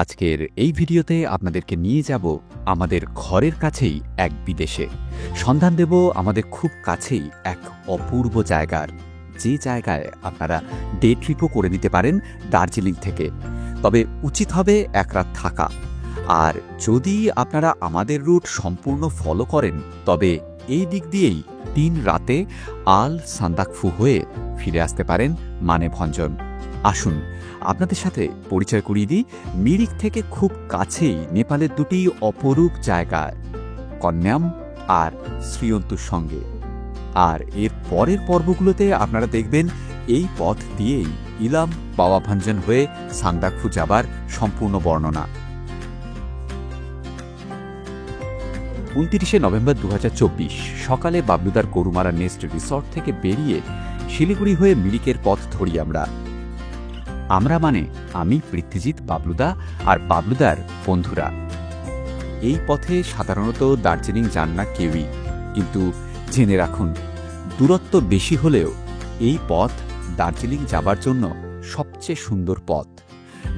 আজকের এই ভিডিওতে আপনাদেরকে নিয়ে যাব আমাদের ঘরের কাছেই এক বিদেশে। সন্ধান দেব আমাদের খুব কাছেই এক অপূর্ব জায়গার, যে জায়গায় আপনারা ডে ট্রিপও করে নিতে পারেন দার্জিলিং থেকে। তবে উচিত হবে এক রাত থাকা। আর যদি আপনারা আমাদের রুট সম্পূর্ণ ফলো করেন তবে এই দিক দিয়েই 3 রাতে আল সান্দাকফু হয়ে ফিরে আসতে পারেন মানেভঞ্জন। আসুন আপনাদের সাথে পরিচয় করিয়ে দিই মিরিক থেকে খুব কাছেই নেপালের দুটি অপরূপ জায়গায়, কন্যাম আর শ্রীয়ন্তুর সঙ্গে। আর এর পরের পর্বগুলোতে আপনারা দেখবেন এই পথ দিয়েই ইলাম পাওয়াভাঞ্জন হয়ে সান্দাকফু যাবার সম্পূর্ণ বর্ণনা। 29 নভেম্বর 2024 সকালে বাবলুদার গরুমারা নেস্ট রিসর্ট থেকে বেরিয়ে শিলিগুড়ি হয়ে মিরিকের পথ ধরি আমরা মানে আমি, পৃথ্বীজিৎ, বাবলুদা আর বাবলুদার বন্ধুরা। এই পথে সাধারণত দার্জিলিং যান না কেউই, কিন্তু জেনে রাখুন দূরত্ব বেশি হলেও এই পথ দার্জিলিং যাবার জন্য সবচেয়ে সুন্দর পথ।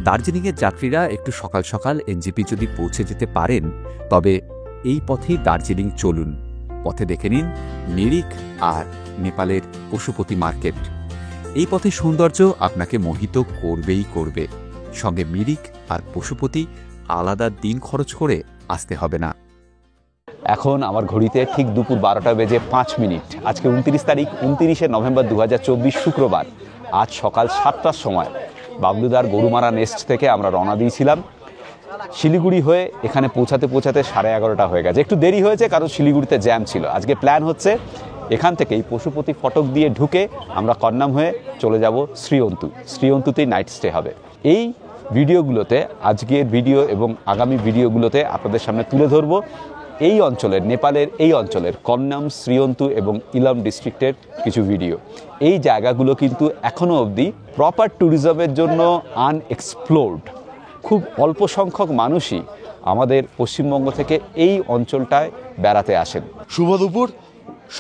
দার্জিলিংয়ের যাত্রীরা একটু সকাল সকাল এনজেপি যদি পৌঁছে যেতে পারেন তবে এই পথেই দার্জিলিং চলুন। পথে দেখে নিন মিরিক আর নেপালের পশুপতি মার্কেট। এই পথে সৌন্দর্য আপনাকে মোহিত করবেই করবে। সঙ্গে মিরিক আর পশুপতি আলাদা দিন খরচ করে আসতে হবে না। এখন আমার ঘড়িতে ঠিক দুপুর 12টা বেজে 5 মিনিট। আজকে 29 তারিখ, 29 নভেম্বর 2024 শুক্রবার। আজ সকাল 7টার সময় বাবলুদার গরুমারা নেস্ট থেকে আমরা রওনা দিয়েছিলাম শিলিগুড়ি হয়ে। এখানে পৌঁছাতে 11:30 হয়ে গেছে। একটু দেরি হয়েছে কারণ শিলিগুড়িতে জ্যাম ছিল। আজকে প্ল্যান হচ্ছে এখান থেকেই পশুপতি ফটক দিয়ে ঢুকে আমরা কন্যাম হয়ে চলে যাব শ্রীয়ন্তুতেই নাইট স্টে হবে। এই ভিডিওগুলোতে, আজকের ভিডিও এবং আগামী ভিডিওগুলোতে আপনাদের সামনে তুলে ধরব এই অঞ্চলের, নেপালের এই অঞ্চলের কন্যাম, শ্রীয়ন্তু এবং ইলাম ডিস্ট্রিক্টের কিছু ভিডিও। এই জায়গাগুলো কিন্তু এখনও অবধি প্রপার ট্যুরিজমের জন্য আনএক্সপ্লোরড। খুব অল্প সংখ্যক মানুষই আমাদের পশ্চিমবঙ্গ থেকে এই অঞ্চলটায় বেড়াতে আসেন। শুভ দুপুর,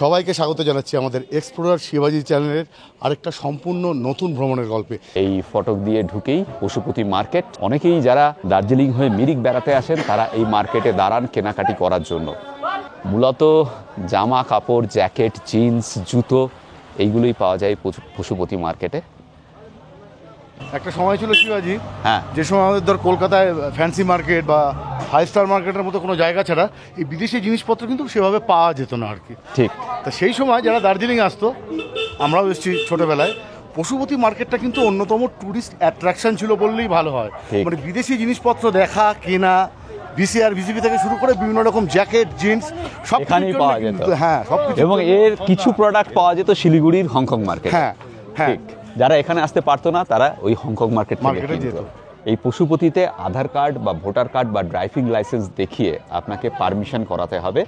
সবাইকে স্বাগত জানাচ্ছি আমাদের এক্সপ্লোরার শিবাজি চ্যানেলের আরেকটা সম্পূর্ণ নতুন ভ্রমণের গল্পে। এই ফটক দিয়ে ঢুকেই পশুপতি মার্কেট। অনেকেই যারা দার্জিলিং হয়ে মিরিক বেড়াতে আসেন তারা এই মার্কেটে দাঁড়ান কেনাকাটি করার জন্য। মূলত জামা কাপড়, জ্যাকেট, জিন্স, জুতো এইগুলোই পাওয়া যায় পশুপতি মার্কেটে। একটা সময় ছিল শিবাজি, হ্যাঁ, যে সময় আমাদের ধর কলকাতায় ফ্যান্সি মার্কেট বা 5 স্টার মার্কেটের মতো কোনো জায়গা ছাড়া এই বিদেশি জিনিসপত্র কিন্তু সেভাবে পাওয়া যেত না আর কি। ঠিক। তা সেই সময় যারা দার্জিলিং আসতো, আমরাও এসেছি ছোটোবেলায়, পশুপতি মার্কেটটা কিন্তু অন্যতম ট্যুরিস্ট অ্যাট্রাকশন ছিল বললেই ভালো হয়। মানে বিদেশি জিনিসপত্র দেখা, কেনা, ভিসিআর, ভিসিপি থেকে শুরু করে বিভিন্ন রকম জ্যাকেট, জিন্স সব এখানেই পাওয়া যেত। হ্যাঁ, সব কিছু। এবং এর কিছু প্রোডাক্ট পাওয়া যেত শিলিগুড়ির হংকং মার্কেট। হ্যাঁ হ্যাঁ, ঠিক। যারা এখানে আসতে পারতো না তারা ওই হংকং মার্কেটে যেত। এই পশুপতিতে আধার কার্ড বা ভোটার কার্ড বা ড্রাইভিং লাইসেন্স দেখিয়ে আপনাকে পারমিশন করাতে হবে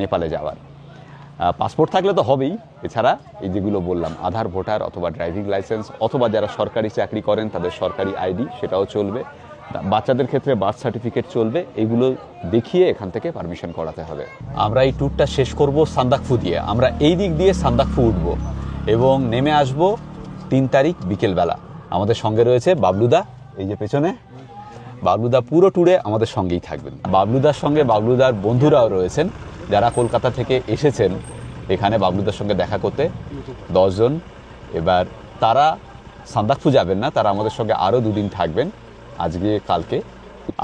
নেপালে যাওয়ার। পাসপোর্ট থাকলে তো হবেই, এছাড়া এই যেগুলো বললাম আধার, ভোটার অথবা ড্রাইভিং লাইসেন্স, অথবা যারা সরকারি চাকরি করেন তাদের সরকারি আইডি, সেটাও চলবে। বাচ্চাদের ক্ষেত্রে বার্থ সার্টিফিকেট চলবে। এগুলো দেখিয়ে এখান থেকে পারমিশন করাতে হবে। আমরা এই ট্যুরটা শেষ করব সান্দাকফু দিয়ে। আমরা এই দিক দিয়ে সান্দাকফু উঠব এবং নেমে আসব 3 তারিখ বিকেলবেলা। আমাদের সঙ্গে রয়েছে বাবলুদা, এই যে পেছনে বাবলুদা পুরো ট্যুরে আমাদের সঙ্গেই থাকবেন। বাবলুদার সঙ্গে বাবলুদার বন্ধুরাও রয়েছেন যারা কলকাতা থেকে এসেছেন এখানে বাবলুদার সঙ্গে দেখা করতে, 10 জন। এবার তারা সান্দাকফু যাবেন না, তারা আমাদের সঙ্গে আরও 2 দিন থাকবেন, আজকে কালকে।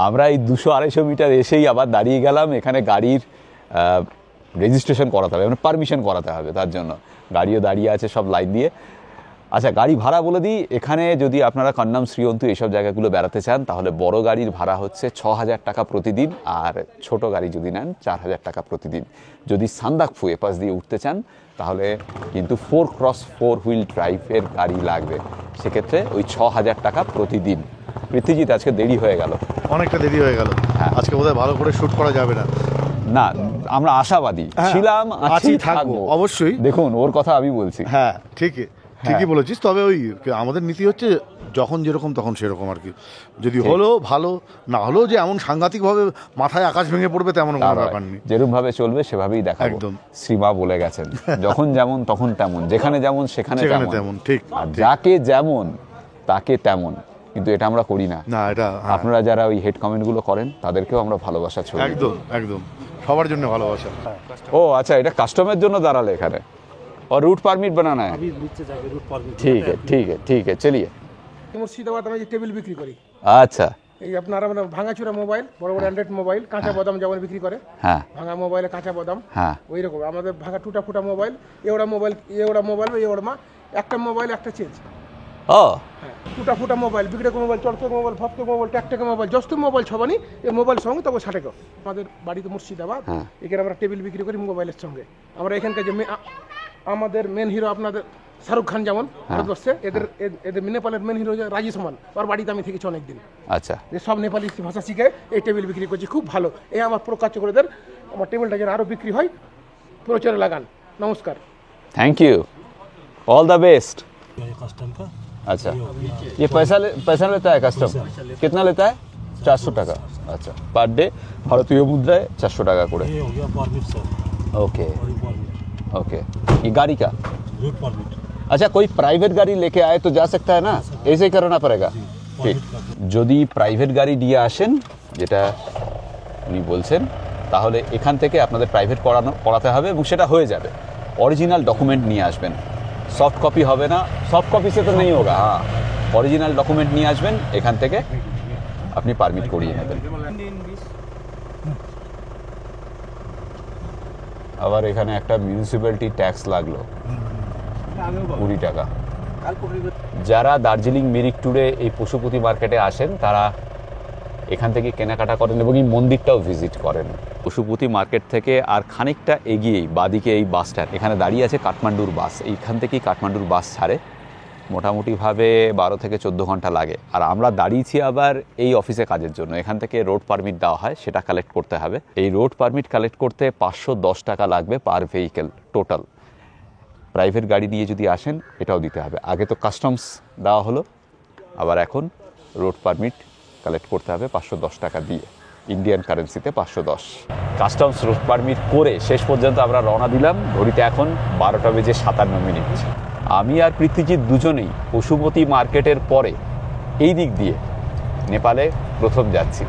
আমরা এই 200-250 মিটার এসেই আবার দাঁড়িয়ে গেলাম। এখানে গাড়ির রেজিস্ট্রেশন করাতে হবে, মানে পারমিশন করাতে হবে, তার জন্য গাড়িও দাঁড়িয়ে আছে সব লাইন দিয়ে। আচ্ছা, গাড়ি ভাড়া বলে দিই। এখানে যদি আপনারা কন্যাম, শ্রীয়ন্তু এইসব জায়গাগুলো বেড়াতে চান তাহলে বড় গাড়ির ভাড়া হচ্ছে 6,000 টাকা প্রতিদিন, আর ছোট গাড়ি যদি নেন 4,000 টাকা প্রতিদিন। যদি সান্দাকফু এপাশ দিয়ে উঠতে চান তাহলে কিন্তু 4x4 হুইল ড্রাইভের গাড়ি লাগবে, সেক্ষেত্রে ওই 6,000 টাকা প্রতিদিন। পৃথ্বীজিৎ, আজকে দেরি হয়ে গেল, অনেকটা দেরি হয়ে গেল। হ্যাঁ, আজকে বোধহয় ভালো করে শুট করা যাবে না। না, আমরা আশাবাদী ছিলাম, আছি, থাকবো অবশ্যই। দেখুন, ওর কথা আমি বলছি। হ্যাঁ, ঠিকই বলেছিস। তবে ওই আমাদের নীতি হচ্ছে যখন যেরকম তখন সেরকম আর কি। যদি হলো ভালো, না হলেও যে এমন সাংঘাতিকভাবে মাথায় আকাশ ভেঙে পড়বে তেমন কোনো ব্যাপার নেই। যেরকম ভাবে চলবে সেভাবেই দেখাবো। একদম। শ্রীমা বলে গেছেন, যখন যেমন তখন তেমন, যেখানে যেমন সেখানে তেমন। ঠিক। আর যাকে যেমন তাকে তেমন, কিন্তু এটা আমরা করি না। না, এটা আপনারা যারা ওই হেড কমেন্টগুলো করেন তাদেরকেও আমরা ভালোবাসা ছড়ি। একদম একদম সবার জন্য ভালোবাসা। ও আচ্ছা, এটা কাস্টমের জন্য দাঁড়ালে এখানে, और रूट परमिट बनाना है। अभी नीचे जाके रूट परमिट। ठीक है ठीक है ठीक है, चलिए। মুর্শিদাবাদ আমি যে টেবিল বিক্রি করি, আচ্ছা এই আপনারা মানে ভাঙাচুরা মোবাইল, বড় বড় অ্যান্ড্রয়েড মোবাইল, কাঁচা বাদাম যেমন বিক্রি করে, হ্যাঁ ভাঙা মোবাইলে কাঁচা বাদাম, হ্যাঁ ওই রকম আমাদের ভাঙা টুটা ফুটা মোবাইল, এওড়া মোবাইল, এওড়া একটা মোবাইল একটা চেঞ্জ। ও হ্যাঁ, টুটা ফুটা মোবাইল, বিক্রি মোবাইল, চড়কে মোবাইল, ভক্ত মোবাইল, ট্যাকটেক মোবাইল, যত মোবাইল ছবানি এই মোবাইল সঙ্গে তবে 60 টাকা। আমাদের বাড়িতে মুর্শিদাবাদ, এখানে আমরা টেবিল বিক্রি করি মোবাইলের সঙ্গে। আমরা এখানকার যে আমাদের মেন হিরো আপনাদের শাহরুখ খান যেমন ভারতবর্ষে, এদের নেপালের মেন হিরো রাজি সমান, ওর বাড়িতে আমি থেকেছি অনেকদিন। আচ্ছা, যে সব নেপালি ভাষা শিখে এই টেবিল বিক্রি করছি, খুব ভালো। এই আমার প্রকাশ্য করে দেন, আমার টেবিলটা যেন আরও বিক্রি হয়, প্রচারে লাগান। নমস্কার, thank you, all the best. Custom का अच्छा, ये पैसा लेता है कस्टम? कितना लेता है? 400 টাকা। আচ্ছা, পার ডে ভারতীয় মুদ্রায় 400 টাকা করে। ये हो गया परमिट सर, ओके और ये परमिट ओके, ये गाड़ी का? Route permit. अच्छा, कोई प्राइवेट गाड़ी लेके आए तो जा सकता है ना, ऐसे ही करना पड़ेगा। ঠিক, যদি প্রাইভেট গাড়ি দিয়ে আসেন, যেটা উনি বলছেন, তাহলে এখান থেকে আপনাদের প্রাইভেট করাতে হবে এবং সেটা হয়ে যাবে। অরিজিনাল ডকুমেন্ট নিয়ে আসবেন, সফট কপি হবে না, সফট কপি সে তো নেই হোগা। হ্যাঁ, অরিজিনাল ডকুমেন্ট নিয়ে আসবেন, এখান থেকে আপনি পারমিট করিয়ে নেবেন। আবার এখানে একটা মিউনিসিপ্যালিটি ট্যাক্স লাগলো 20 টাকা। যারা দার্জিলিং মিরিক ট্যুরে এই পশুপতি মার্কেটে আসেন তারা এখান থেকে কেনাকাটা করেন এবং এই মন্দিরটাও ভিজিট করেন। পশুপতি মার্কেট থেকে আর খানিকটা এগিয়েই বাদিকে এই বাসটা, এখানে দাঁড়িয়ে আছে কাঠমান্ডুর বাস। এইখান থেকেই কাঠমান্ডুর বাস ছাড়ে, মোটামুটিভাবে 12 থেকে 14 ঘন্টা লাগে। আর আমরা দাঁড়িয়েছি আবার এই অফিসে কাজের জন্য। এখান থেকে রোড পারমিট দেওয়া হয়, সেটা কালেক্ট করতে হবে। এই রোড পারমিট কালেক্ট করতে 510 টাকা লাগবে পার ভেহিকেল টোটাল। প্রাইভেট গাড়ি নিয়ে যদি আসেন এটাও দিতে হবে। আগে তো কাস্টমস দেওয়া হলো, আবার এখন রোড পারমিট কালেক্ট করতে হবে 510 টাকা দিয়ে, ইন্ডিয়ান কারেন্সিতে 510। কাস্টমস রোড পারমিট করে শেষ পর্যন্ত আমরা রওনা দিলাম। ঘড়িতে এখন 12:57। আমি আর পৃথ্বীজিৎ দুজনেই পশুপতি মার্কেটের পরে এই দিক দিয়ে নেপালে প্রথম যাচ্ছি।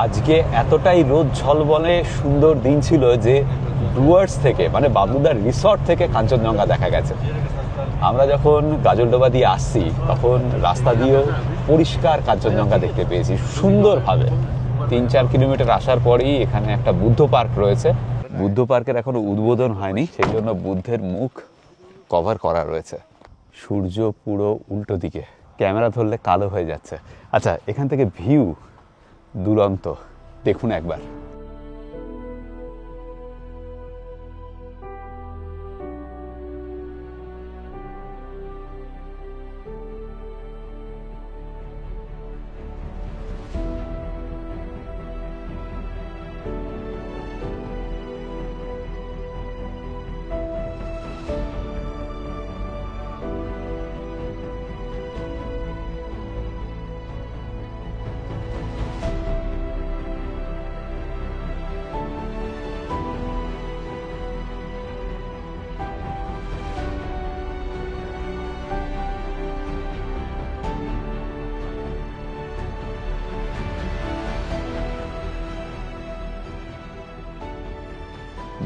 আজকে এতটাই রোদ ঝলবলে সুন্দর দিন ছিল যে ডুয়ার্স থেকে, মানে বাবলুদার রিসর্ট থেকে কাঞ্চনজঙ্ঘা দেখা গেছে। আমরা যখন গাজলডোবা দিয়ে আসছি তখন রাস্তা দিয়েও পরিষ্কার কাঞ্চনজঙ্ঘা দেখতে পেয়েছি সুন্দরভাবে। 3-4 কিলোমিটার আসার পরেই এখানে একটা বুদ্ধ পার্ক রয়েছে। বুদ্ধ পার্কের এখনো উদ্বোধন হয়নি, সেই জন্য বুদ্ধের মুখ কভার করা রয়েছে। সূর্য পুরো উল্টো দিকে, ক্যামেরা ধরলে কালো হয়ে যাচ্ছে। আচ্ছা, এখান থেকে ভিউ দুরন্ত, দেখুন একবার।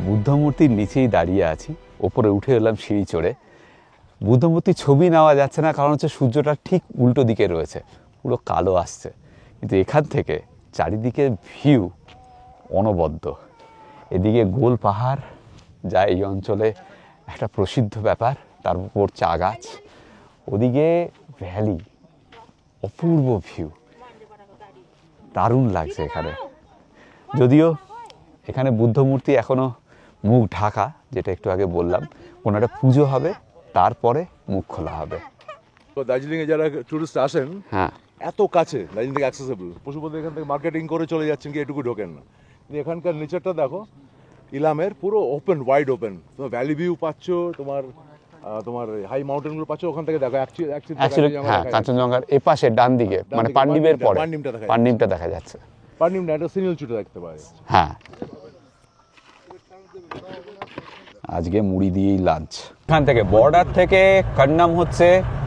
বুদ্ধমূর্তির নিচেই দাঁড়িয়ে আছি, ওপরে উঠে এলাম সিঁড়ি চড়ে। বুদ্ধমূর্তির ছবি নেওয়া যাচ্ছে না, কারণ হচ্ছে সূর্যটা ঠিক উল্টো দিকে রয়েছে, পুরো কালো আসছে। কিন্তু এখান থেকে চারিদিকে ভিউ অনবদ্য। এদিকে গোল পাহাড়, যা এই অঞ্চলে একটা প্রসিদ্ধ ব্যাপার, তার উপর চা গাছ, ওদিকে ভ্যালি, অপূর্ব ভিউ, দারুণ লাগছে এখানে। যদিও এখানে বুদ্ধমূর্তি এখনো মুখ ঢাকা, যেটা একটু আগে বললাম, কোনো একটা পুজো হবে তারপরে মুখ খোলা হবে। তো দার্জিলিংয়ে যারা টুরিস্ট আসেন, হ্যাঁ, এত কাছে দার্জিলিং থেকে অ্যাক্সেসেবল, পশুপতি এখান থেকে মার্কেটিং করে চলে যাচ্ছেন কি এটুকু ঢোকেন না। কিন্তু এখানকার নেচারটা দেখো, ইলামের পুরো ওপেন, ওয়াইড ওপেন, তোমার ভ্যালি ভিউ পাচ্ছ, তোমার হাই মাউন্টেনগুলো পাচ্ছ ওখান থেকে দেখো। অ্যাকচুয়ালি হ্যাঁ, কাঞ্চনজঙ্ঘার এই পাশে ডান দিকে, মানে পান্ডিমের পরে পান্ডিমটা দেখা যাচ্ছে। পান্ডিম না, এটা সিনিয়র চুটে দেখতে পারে। হ্যাঁ, আজকে মুড়ি দিয়েই লাঞ্চ। এখান থেকে বর্ডার থেকে কান্নাম হচ্ছে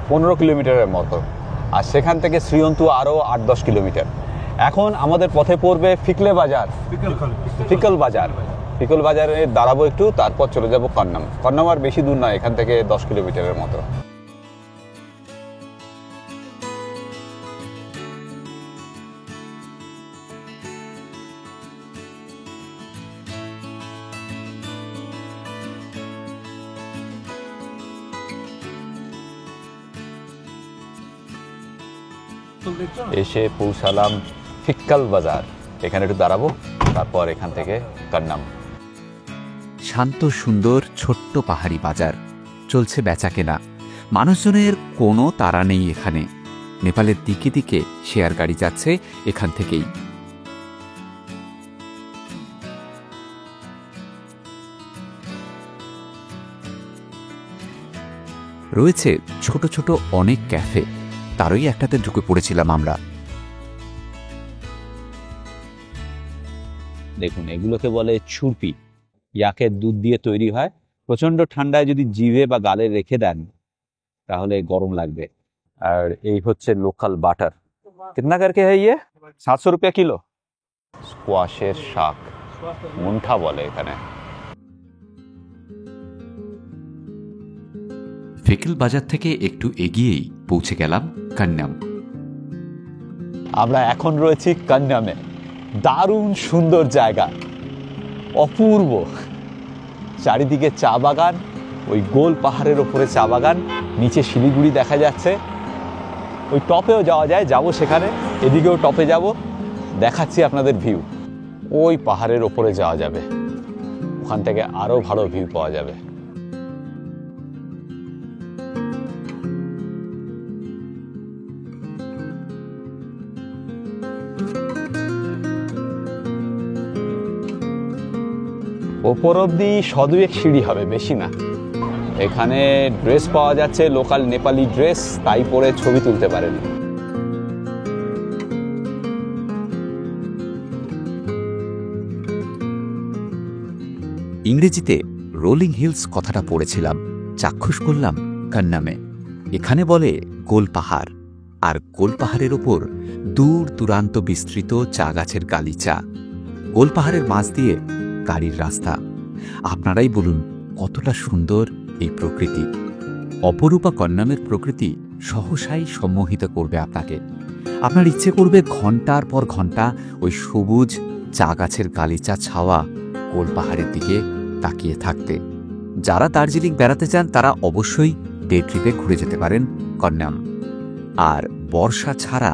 15 কিলোমিটারের মতো। আর সেখান থেকে শ্রীয়ন্তু আরও 8-10 কিলোমিটার। এখন আমাদের পথে পড়বে ফিকলে বাজার, ফিকল বাজার। ফিকল বাজারে দাঁড়াবো একটু, তারপর চলে যাব কন্নাম। কন্নাম আর বেশি দূর নয়, এখান থেকে 10 কিলোমিটারের মতো। এসে পৌঁছালাম ফিক্কাল বাজার। এখানে একটু দাঁড়াবো, তারপর এখান থেকে কন্নাম। শান্ত সুন্দর ছোট্ট পাহাড়ি বাজার, চলছে বেচা কেনা। মানুষজনের কোনো তাড়া নেই এখানে। নেপালের দিকে দিকে শেয়ার গাড়ি যাচ্ছে এখান থেকেই। রয়েছে ছোট ছোট অনেক ক্যাফে, তারই একটাতে ঢুকে পড়েছিলাম আমরা। দেখুন, এগুলোকে বলে ছুরপি, ইয়াকের দুধ দিয়ে তৈরি হয়। প্রচন্ড ঠান্ডায় যদি জিভে বা গালে রেখে দেন তাহলে গরম লাগবে। আর এই হচ্ছে লোকাল বাটার। কিতনা করকে হ্যায় ইয়ে? 700 রুপিয়া কিলো। স্কোয়াশের শাক, মুন্ঠা বলে এখানে। ফিকল বাজার থেকে একটু এগিয়েই পৌঁছে গেলাম কন্নাম। আমরা এখন রয়েছি কন্নামে। দারুণ সুন্দর জায়গা, অপূর্ব। চারিদিকে চা বাগান, ওই গোল পাহাড়ের ওপরে চা বাগান, নিচে শিলিগুড়ি দেখা যাচ্ছে। ওই টপেও যাওয়া যায়, যাব সেখানে। এদিকেও টপে যাব, দেখাচ্ছি আপনাদের ভিউ। ওই পাহাড়ের ওপরে যাওয়া যাবে, ওখান থেকে আরও ভালো ভিউ পাওয়া যাবে। ওপর অব্দি 100-2 সিঁড়ি হবে, বেশি না। এখানে ড্রেস পাওয়া যাচ্ছে, লোকাল নেপালি ড্রেস, তাই পরে ছবি তুলতে পারেন। ইংরেজিতে রোলিং হিলস কথাটা পড়েছিলাম, চাক্ষুষ করলাম কন্নামে। এখানে বলে গোল পাহাড়, আর গোল পাহাড়ের ওপর দূর দূরান্ত বিস্তৃত চা গাছের গালিচা। গোল পাহাড়ের মাঝ দিয়ে গাড়ির রাস্তা। আপনারাই বলুন কতটা সুন্দর এই প্রকৃতি। অপরূপা কন্নামের প্রকৃতি সহসাই সম্মোহিত করবে আপনাকে। আপনার ইচ্ছে করবে ঘন্টার পর ঘন্টা ওই সবুজ চা গাছের গালিচা ছাওয়া গোল পাহাড়ের দিকে তাকিয়ে থাকতে। যারা দার্জিলিং বেড়াতে চান তারা অবশ্যই ডে ট্রিপে ঘুরে যেতে পারেন কন্নাম। আর বর্ষা ছাড়া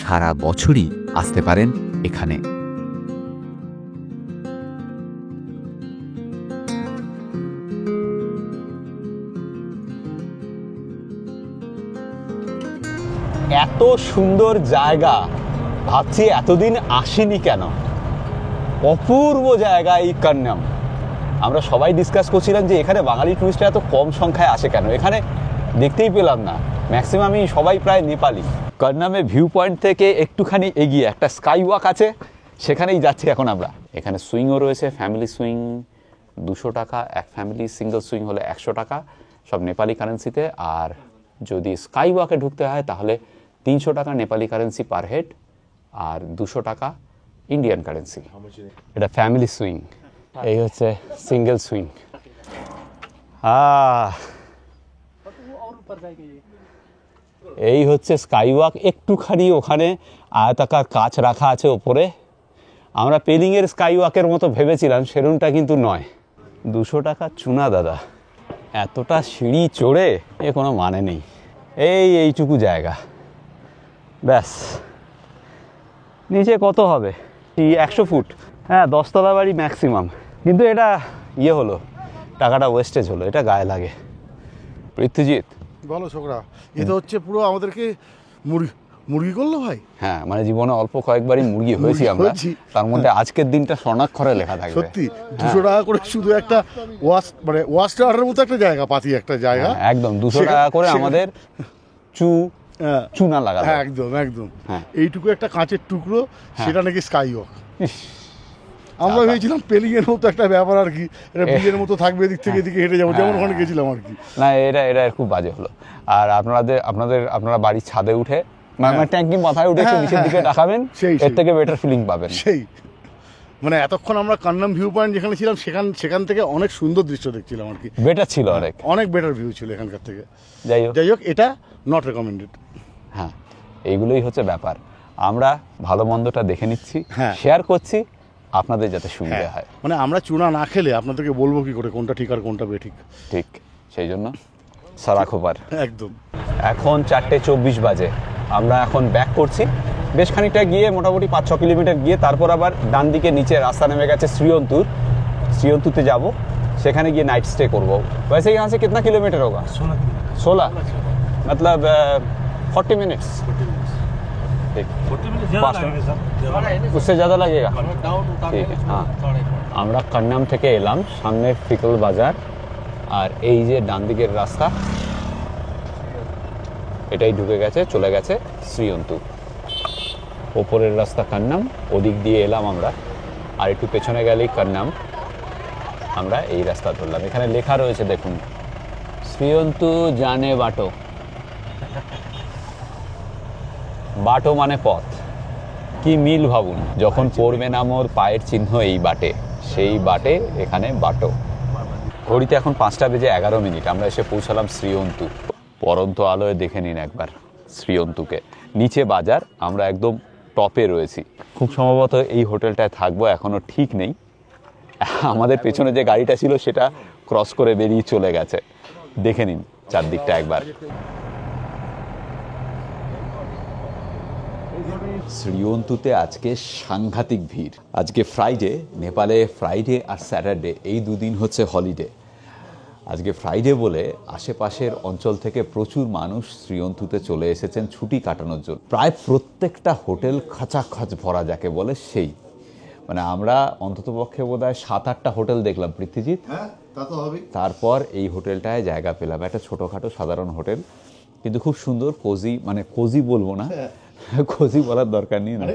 সারা বছরই আসতে পারেন এখানে। এত সুন্দর জায়গা, ভাবছি এতদিন আসিনি কেন। অপূর্ব জায়গা এই কন্নাম। আমরা সবাই ডিসকাস করছিলাম যে এখানে বাঙালি টুরিস্টরা এত কম সংখ্যায় আসে কেন। এখানে দেখতেই পেলাম না, ম্যাক্সিমামই সবাই প্রায় নেপালি। কন্নামে ভিউ পয়েন্ট থেকে একটুখানি এগিয়ে একটা স্কাই ওয়াক আছে, সেখানেই যাচ্ছি এখন আমরা। এখানে সুইংও রয়েছে, ফ্যামিলি সুইং 200 টাকা, এক ফ্যামিলি সিঙ্গেল সুইং হলে 100 টাকা, সব নেপালি কারেন্সিতে। আর যদি স্কাই ওয়াকে ঢুকতে হয় তাহলে 300 টাকা নেপালি কারেন্সি পার হেড, আর 200 টাকা ইন্ডিয়ান কারেন্সি। এটা ফ্যামিলি সুইং, এই হচ্ছে সিঙ্গেল সুইং। এই হচ্ছে স্কাই ওয়াক। একটুখানি ওখানে আয়তাকার কাচ রাখা আছে ওপরে। আমরা পেলিংয়ের স্কাই ওয়াকের মতো ভেবেছিলাম, সেরকমটা কিন্তু নয়। 200 টাকা চুনা দাদা। এতটা সিঁড়ি চড়ে এ কোনো মানে নেই। এইটুকু জায়গা, ব্যাস। নিচে কত হবে? 100 ফুট। হ্যাঁ, 10 তলা বাড়ি ম্যাক্সিমাম। কিন্তু এটা ইয়ে হলো, টাকাটা ওয়েস্টেজ হলো, এটা গায়ে লাগে। পৃথ্বীজিৎ বলো ছোকরা, এ তো হচ্ছে পুরো আমাদেরকে মুরগি করলো ভাই। হ্যাঁ, মানে জীবনে অল্প কয়েকবারই মুরগি হয়েছি আমরা, তার মধ্যে আজকের দিনটা স্বর্ণাক্ষরে লেখা থাকবে। সত্যি 200 টাকা করে শুধু একটা ওয়াশ টাওয়ারের মতো একটা জায়গা, পাতি একটা জায়গা, একদম 200 টাকা করে আমাদের চুনা লাগা। হ্যাঁ, একদম একদম। এইটুকু একটা কাঁচের টুকরো, সেটা নাকি স্কাই ওয়াক। আমরা ভেবেছিলাম পেলিং এর মতো একটা ব্যাপার আর কি, এটা ব্রিজের মতো থাকবে, এদিক থেকে এদিকে হেঁটে যাবো, যেমন ওখানে গেছিলাম আর কি। না, এটা খুব বাজে হলো। আর আপনারা বাড়ির ছাদে উঠে মানে ট্যাঙ্কি মাথায় উঠে একটু নিচের দিকে দেখাবেন, এর থেকে বেটার ফিলিং পাবেন। সেই মানে এতক্ষণ আমরা কান্নাম ভিউ পয়েন্ট যেখানে ছিলাম সেখান থেকে অনেক সুন্দর দৃশ্য দেখছিলাম আর কি, বেটার ছিল, অনেক বেটার ভিউ ছিল এখানকার থেকে। যাই হোক এটা নট রেকমেন্ডেড। হ্যাঁ, এইগুলোই হচ্ছে ব্যাপার। আমরা ভালো মন্দটা দেখে নিচ্ছি, শেয়ার করছি আপনাদের যাতে সুবিধা হয়। মানে আমরা চুনা না খেলে আপনাদেরকে বলবো কি করে কোনটা ঠিক আর কোনটা বেঠিক। ঠিক, সেই জন্য সারা খোপার। একদম। এখন 4:24 বাজে, আমরা এখন ব্যাক করছি। বেশ খানিকটা গিয়ে মোটামুটি 5-6 কিলোমিটার গিয়ে তারপর আবার ডান দিকে নিচে রাস্তা নেমে গেছে শ্রীয়ন্তুতে যাব, সেখানে গিয়ে নাইট স্টে করবো। वैसे यहाँ से कितना किलोमीटर होगा? 16 मतलब 40 मिनट्स। ठीक, 40 मिनट ज़्यादा लगेगा सर, उससे ज़्यादा लगेगा। ठीक है। हाँ, আমরা কান্নাম থেকে এলাম, সামনে ফিকল বাজার, আর এই যে ডান দিকের রাস্তা এটাই ঢুকে গেছে, চলে গেছে শ্রীয়ন্তু। ওপরের রাস্তা কান্নাম, ওদিক দিয়ে এলাম আমরা, আর একটু পেছনে গেলেই কান্নাম। আমরা এই রাস্তা ধরলাম, এখানে লেখা রয়েছে দেখুন, শ্রীয়ন্তু জানে বাটো। বাটো মানে পথ, কি মিল ভাবুন, যখন পড়বে না মোর পায়ের চিহ্ন এই বাটে, সেই বাটে এখানে বাটো। ঘড়িতে এখন 5:11, আমরা এসে পৌঁছালাম শ্রীয়ন্তু। পরন্ত আলোয় দেখে নিন একবার শ্রীয়ন্তুকে, নিচে বাজার, আমরা একদম টপে রয়েছি। খুব সম্ভবত এই হোটেলটায় থাকবো, এখনও ঠিক নেই। আমাদের পেছনে যে গাড়িটা ছিল সেটা ক্রস করে বেরিয়ে চলে গেছে। দেখে নিন চারদিকটা একবার। শ্রীয়ন্তুতে আজকে সাংঘাতিক ভিড়। আজকে ফ্রাইডে, নেপালে ফ্রাইডে আর স্যাটারডে এই দুদিন হচ্ছে হলিডে। আজকে ফ্রাইডে বলে আশেপাশের অঞ্চল থেকে প্রচুর মানুষ শ্রীয়ন্তুতে চলে এসেছেন ছুটি কাটানোর জন্য। প্রায় প্রত্যেকটা হোটেল খাঁচাখাচ ভরা, যাকে বলে সেই। মানে আমরা অন্ততপক্ষে বোধহয় 7-8টা হোটেল দেখলাম পৃথ্বীজিৎ। তারপর এই হোটেলটায় জায়গা পেলাম, একটা ছোটোখাটো সাধারণ হোটেল, কিন্তু খুব সুন্দর, কোজি, মানে কোজি বলবো না, কোজি বলার দরকার নেই, না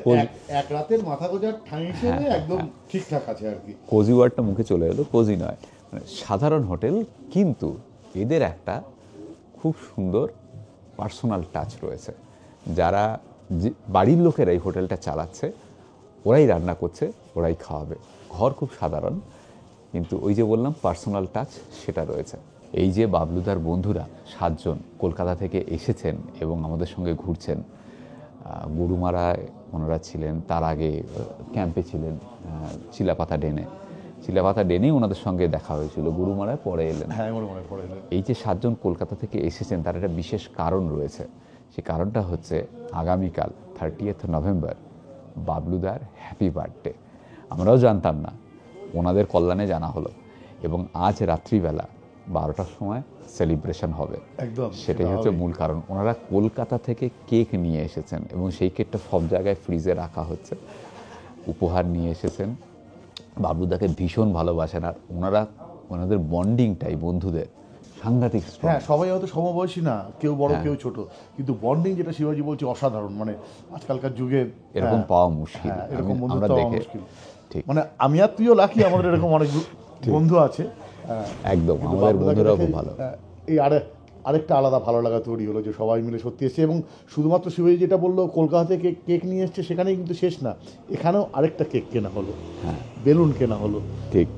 এক রাতের মাথা গোজার ঠাঁই হিসেবে একদম ঠিকঠাক আছে আর কি। কোজি ওয়ার্ডটা মুখে চলে এলো, কোজি নয়, মানে সাধারণ হোটেল, কিন্তু এদের একটা খুব সুন্দর পার্সোনাল টাচ রয়েছে। যারা বাড়ির লোকেরা এই হোটেলটা চালাচ্ছে, ওরাই রান্না করছে, ওরাই খাওয়াবে। ঘর খুব সাধারণ, কিন্তু ওই যে বললাম পার্সোনাল টাচ সেটা রয়েছে। এই যে বাবলুদার বন্ধুরা 7 জন কলকাতা থেকে এসেছেন এবং আমাদের সঙ্গে ঘুরছেন। গরুমারায় ওনারা ছিলেন, তার আগে ক্যাম্পে ছিলেন চিলাপাতা ডেনেই ওনাদের সঙ্গে দেখা হয়েছিল, গরুমারায় পরে এলেন। এই যে 7 জন কলকাতা থেকে এসেছেন, তার একটা বিশেষ কারণ রয়েছে। সেই কারণটা হচ্ছে আগামীকাল 30 নভেম্বর বাবলুদার হ্যাপি বার্থডে। আমরাও জানতাম না, ওনাদের কল্যাণে জানা হলো, এবং আজ রাত্রিবেলা 12টার সময় সেলিব্রেশন হবে। একদম, সেটাই হচ্ছে মূল কারণ। ওনারা কলকাতা থেকে কেক নিয়ে এসেছেন এবং সেই কেকটা সব জায়গায় ফ্রিজে রাখা হচ্ছে, উপহার নিয়ে এসেছেন। বাবলুদাকে ভীষণ ভালোবাসেন, আর ওনাদের বন্ডিংটাই বন্ধুদের সাংঘাতিক। হ্যাঁ, সবাই হয়তো সমবয়সী না, কেউ বড় কেউ ছোট, কিন্তু বন্ডিং যেটা শিবাজি বলছে অসাধারণ। মানে আজকালকার যুগে এরকম পাওয়া মুশকিল, এরকম আমরা দেখে ঠিক। মানে আমি আর তুইও লাকি, আমাদের এরকম অনেক বন্ধু আছে। একদম, আমাদের বন্ধুরাও খুব ভালো। এই আরেকটা আলাদা ভালো লাগা তৈরি হলো যে সবাই মিলে সত্যি এসছে, এবং শুধুমাত্র শিবাজি যেটা বললো কলকাতা থেকে কেক নিয়ে এসছে সেখানেই কিন্তু শেষ না, এখানেও আরেকটা কেক কেনা হলো, বেলুন কেনা হলো। ঠিক,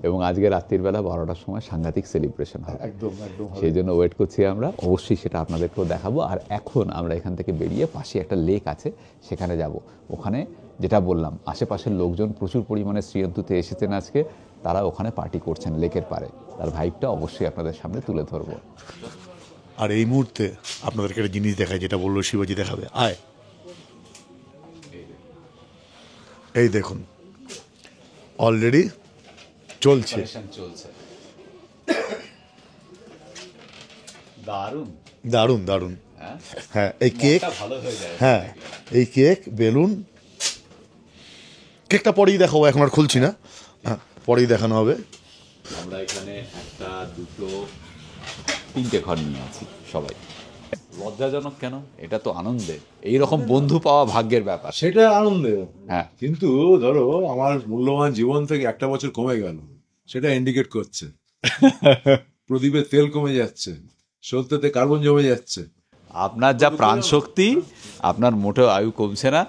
এবং আজকে রাত্রির বেলা 12টার সময় সাংঘাতিক সেলিব্রেশন হবে। একদম, সেই জন্য ওয়েট করছি আমরা, অবশ্যই সেটা আপনাদেরকেও দেখাবো। আর এখন আমরা এখান থেকে বেরিয়ে পাশে একটা লেক আছে, সেখানে যাব। ওখানে যেটা বললাম, আশেপাশের লোকজন প্রচুর পরিমাণে শ্রীয়ন্তুতে এসেছেন আজকে, তারা ওখানে পার্টি করছেন লেকের পাড়ে। তার ভাইবটা অবশ্যই আপনাদের সামনে তুলে ধরবো। আর এই মুহূর্তে আপনাদেরকে একটা জিনিস দেখায়, যেটা বললো শিবাজি দেখাবে। আয়, এই দেখুন, অলরেডি চলছে। দারুণ দারুণ। হ্যাঁ, এই কেক, হ্যাঁ এই কেক, বেলুন, কেকটা পরেই দেখাবো, এখন আর খুলছি না, হ্যাঁ পরেই দেখানো হবে। আমরা এখানে 1, 2, 3টে ঘর নিয়ে আছি সবাই। লজ্জাজনক কেন? এটা তো আনন্দের, এইরকম বন্ধু পাওয়া ভাগ্যের ব্যাপার। সেটা আনন্দের, হ্যাঁ, কিন্তু ধরো আমার মূল্যবান জীবন থেকে 1টা বছর কমে গেল, সেটা ইন্ডিকেট করছে। প্রদীপের তেল কমে যাচ্ছে, সত্যতে কার্বন জমে যাচ্ছে, আপনার যা প্রাণ শক্তি, আপনার মোটেও আয়ু কমছে না।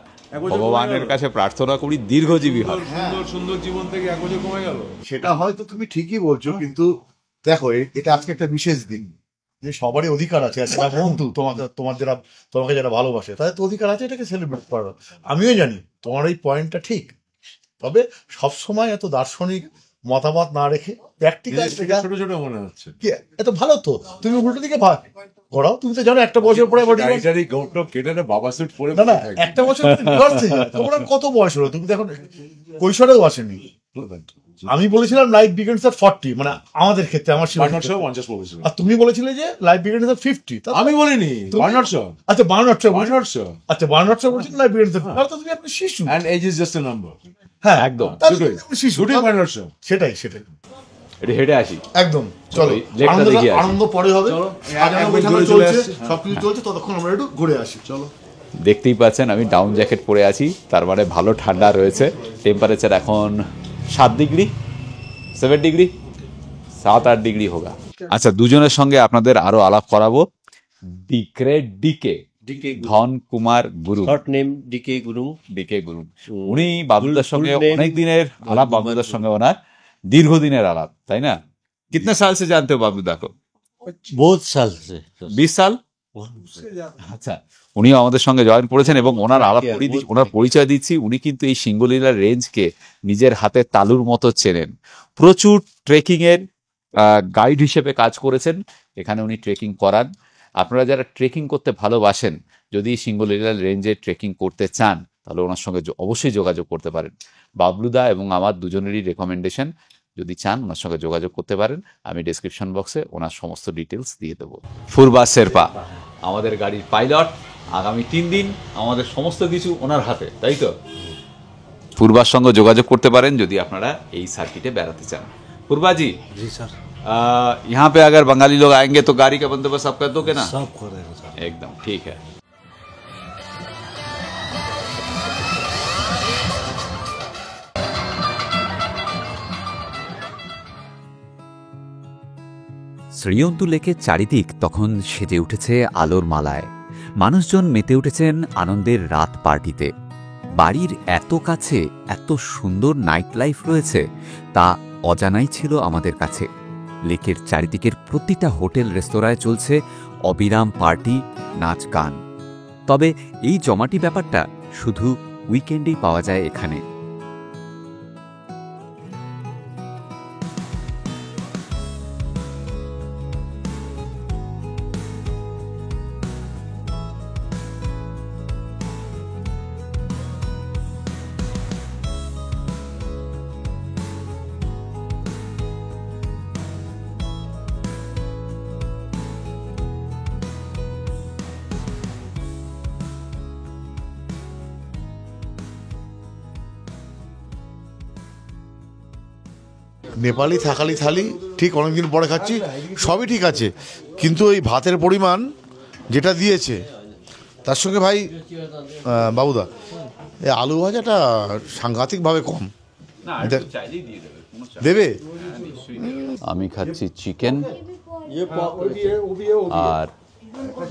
ভগবানের কাছে প্রার্থনা করি দীর্ঘজীবী হয়। সুন্দর সুন্দর জীবন থেকে 1 বছর কমে গেল। সেটা হয়তো তুমি ঠিকই বলছো, কিন্তু দেখো এটা আজকে একটা বিশেষ দিন, যে সবারই অধিকার আছে, একটা বন্ধু তোমাকে যারা ভালোবাসে তাদের তো অধিকার আছে এটাকে সেলিব্রেট করার। আমিও জানি তোমার এই পয়েন্টটা ঠিক, তবে সবসময় এত দার্শনিক মতামত না রেখে প্র্যাকটিক্যাল ছোট ছোট মনে হচ্ছে। এত ভালো তো, তুমি উল্টো দিকে ঘোরাও। তুমি তো জানো একটা বছর পরে কেটে বাবা স্যুট পরে না একটা বছর তোমার কত বয়স হলো, তুমি তো এখন কৈশোরেও আসেনি। আমি বলেছিলাম লাইফ বিগিনস এট 40, মানে আমাদের ক্ষেত্রে আমার 50 বলেছিল, আর তুমি বলেছিলে যে লাইফ বিগিনস এট 50। আমি বলিনি 5200। আচ্ছা 5200 আচ্ছা 5200 বলছি লাইফ বিগিনস এট, তাহলে তো তুমি একটা শিশু। And age is just a number. হ্যাঁ একদম শিশু, 5200। সেটাই এটা হেঁটে আসি একদম। চলো আনন্দ পরে হবে, সবকিছু চলছে, ততক্ষণ আমরা একটু ঘুরে আসি। চলো। দেখতেই পাচ্ছেন আমি ডাউন জ্যাকেট পরে আছি, তার মানে ভালো ঠান্ডা রয়েছে। টেম্পারেচার এখন 7 ডিগ্রি, 7 ডিগ্রি, 7-8 ডিগ্রি হোগা। আচ্ছা, দুজনের সঙ্গে আপনাদের আরো আলাপ করাবো। দি গ্রেট ডিকে ধন কুমার গুরু, শর্ট নেম ডিকে গুরু। উনি বাবলুদার সঙ্গে অনেক দিনের আলাপ, বাবলুদার সঙ্গে ওনার দীর্ঘদিনের আলাপ, তাই না? কিতনে সাল সে জানতে হো বাবলুদা কো? বহুত সাল সে। 20 সাল। আচ্ছা, উনিও আমাদের সঙ্গে জয়েন করেছেন এবং ওনার ওনার পরিচয় দিচ্ছি। উনি কিন্তু এই সিঙ্গলীলা রেঞ্জকে নিজের হাতে তালুর মতো চেনেন। প্রচুর ট্রেকিং এর গাইড হিসেবে কাজ করেছেন। এখানে উনি ট্রেকিং করান। আপনারা যারা ট্রেকিং করতে ভালোবাসেন, যদি সিঙ্গলীলা রেঞ্জে ট্রেকিং করতে চান, তাহলে ওনার সঙ্গে অবশ্যই যোগাযোগ করতে পারেন। বাবলুদা এবং আমার দুজনেরই রেকমেন্ডেশন, যদি চান ওনার সঙ্গে যোগাযোগ করতে পারেন। আমি ডেসক্রিপশন বক্সে ওনার সমস্ত ডিটেলস দিয়ে দেবো। ফুরবা শেরপা আমাদের গাড়ির পাইলট। আগামী 3 দিন আমাদের সমস্ত কিছু ওনার হাতে, তাই তো? পূর্বার সঙ্গে যোগাযোগ করতে পারেন যদি আপনারা এই সার্কিটে বেড়াতে চান। পূর্বা জি স্যার, यहाँ पे अगर बंगाली लोग आएंगे तो गाड़ी का बंदोबस्त आप कर दोगे ना? সব করে স্যার। एकदम ठीक है। শ্রীয়ন্তু লেকের চারিদিক তখন সেজে উঠেছে আলোর মালায়। মানুষজন মেতে উঠেছেন আনন্দের রাত পার্টিতে। বাড়ির এত কাছে এত সুন্দর নাইট লাইফ রয়েছে, তা অজানাই ছিল আমাদের কাছে। লেকের চারিদিকের প্রতিটা হোটেল রেস্তোরাঁয় চলছে অবিরাম পার্টি, নাচ, গান। তবে এই জমাটি ব্যাপারটা শুধু উইকেন্ডেই পাওয়া যায় এখানে। নেপালি থাকালি থালি ঠিক অনেকদিন পরে খাচ্ছি, সবই ঠিক আছে, কিন্তু এই ভাতের পরিমাণ যেটা দিয়েছে তার সঙ্গে ভাই বাবুদা এই আলু ভাজাটা সাংঘাতিকভাবে কম। দেবে? আমি খাচ্ছি চিকেন আর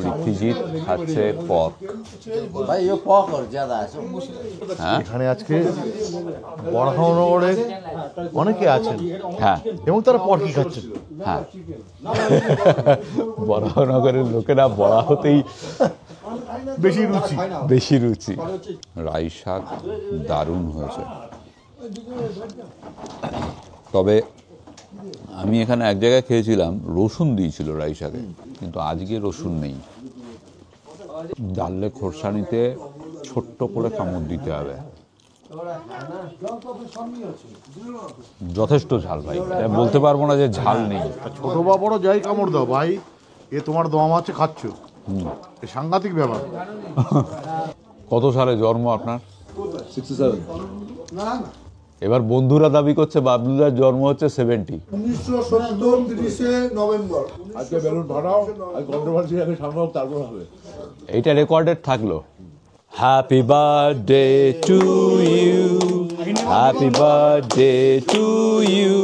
পৃথ্বীজিৎ খাচ্ছে পর্ক। হ্যাঁ, এখানে আজকে বড়ানগরের অনেকে আছেন, হ্যাঁ, এবং তারা পরকি খাচ্ছেন। হ্যাঁ, বড়ানগরের লোকেরা বড়া হতেই বেশি রুচি। রাই শাক দারুণ হয়েছে। তবে আমি এখানে এক জায়গায় খেয়েছিলাম, রসুন দিয়েছিল রাই শাকে, কিন্তু আজকে রসুন নেই। জানলে খোরসানিতে ছোট্ট করে কামড় দিতে হবে। যথেষ্ট ঝাল ভাই, বলতে পারবো না যে ঝাল নেই। ছোট বা বড় যাই কামড় দাও ভাই, এ তোমার দম আছে, খাচ্ছ, এ সাংঘাতিক ব্যাপার। কত সালে জন্ম আপনার? 67। এবার বন্ধুরা দাবি করছে বাবলুদার জন্ম হচ্ছে 70। 1970 নভেম্বর। আজকে বেলুন ফাটাও, আর কন্ট্রোভার্সি আগে সামনে হোক, তারপর হবে। এইটা রেকর্ডেড থাকলো। Happy birthday to you, happy birthday to you,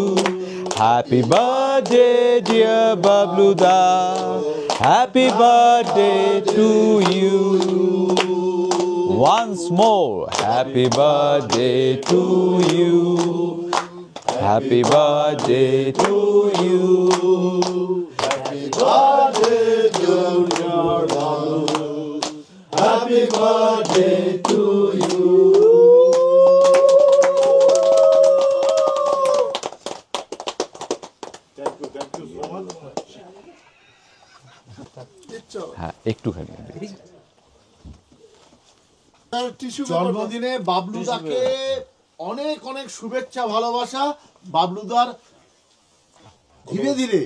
happy birthday dear বাবলুদা, Happy birthday to you. Once more, happy birthday to you. Happy birthday to you. Happy birthday to your Babu. Happy birthday to you. হ্যাঁ একটুখানি জন্মদিনে বাবলুদাকে অনেক অনেক শুভেচ্ছা ভালোবাসা। বাবলুদার ধীরে ধীরে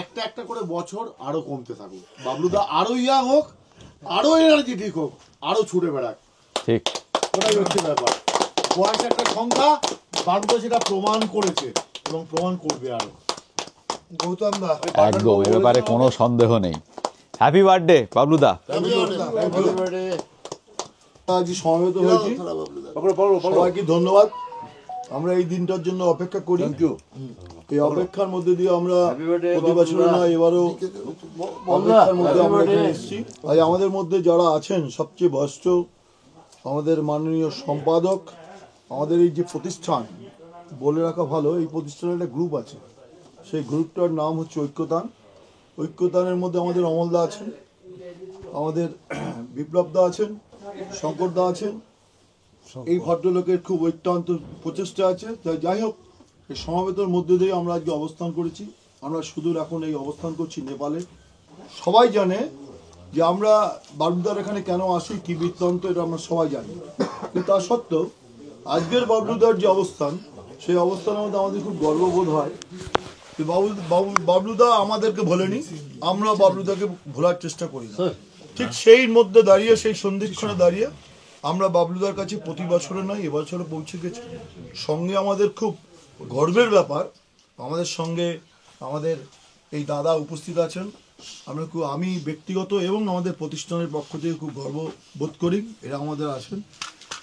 একটা একটা করে বছর আরো কমতে থাকুক, বাবলুদা আরো ইয়াং হোক, আরো এনার্জেটিক হোক, আরো ছুটে বেড়াক। ঠিক, ওটাই হচ্ছে ব্যাপার। বয়স একটা সংখ্যা, বাবলুদা সেটা প্রমাণ করেছে এবং প্রমাণ করবে আরো। গৌতম দা একদম এ ব্যাপারে কোনো সন্দেহ নেই। হ্যাপি বার্থডে বাবলুদা। আজ সমবেত হয়েছি, সবাইকে ধন্যবাদ। আমরা এই দিনটার জন্য অপেক্ষা করি, এই অপেক্ষার মধ্যে দিয়ে আমরা প্রতি বছর না এবারও অপেক্ষার মধ্যে আমরা এখানে এসেছি। আজ আমাদের মধ্যে যারা আছেন সবচেয়ে বয়স্ক আমাদের মাননীয় সম্পাদক, আমাদের এই যে প্রতিষ্ঠান, বলে রাখা ভালো এই প্রতিষ্ঠানের একটা গ্রুপ আছে, সেই গ্রুপটার নাম হচ্ছে ঐক্যতান। ঐক্যতানের মধ্যে আমাদের অমলদা আছেন, আমাদের বিপ্লবদা আছেন, শঙ্করদা আছেন। এই ভদ্রলোকের খুব অত্যন্ত প্রচেষ্টা আছে। যাই হোক, এই সমাবেতের মধ্যে দিয়ে আমরা আজকে অবস্থান করেছি। আমরা সুদূর এখন এই অবস্থান করছি নেপালে। সবাই জানে যে আমরা বাবলুদার এখানে কেন আসি, কি বৃত্তান্ত, এটা আমরা সবাই জানি। কিন্তু তা সত্ত্বেও আজকের বাবলুদার যে অবস্থান, সেই অবস্থানের মধ্যে আমাদের খুব গর্ববোধ হয়। বাবলুদা আমাদেরকে ভোলেনি, আমরা বাবলুদাকে ভোলার চেষ্টা করি না। ঠিক সেই মধ্যে দাঁড়িয়ে, সেই সন্ধিক্ষণে দাঁড়িয়ে আমরা বাবলুদার কাছে প্রতি বছরে নয় এবছরে পৌঁছে গেছি। সঙ্গে আমাদের খুব গর্বের ব্যাপার, আমাদের সঙ্গে আমাদের এই দাদা উপস্থিত আছেন। আমি ব্যক্তিগত এবং আমাদের প্রতিষ্ঠানের পক্ষ থেকে খুব গর্ব বোধ করি এরা আমাদের আছেন।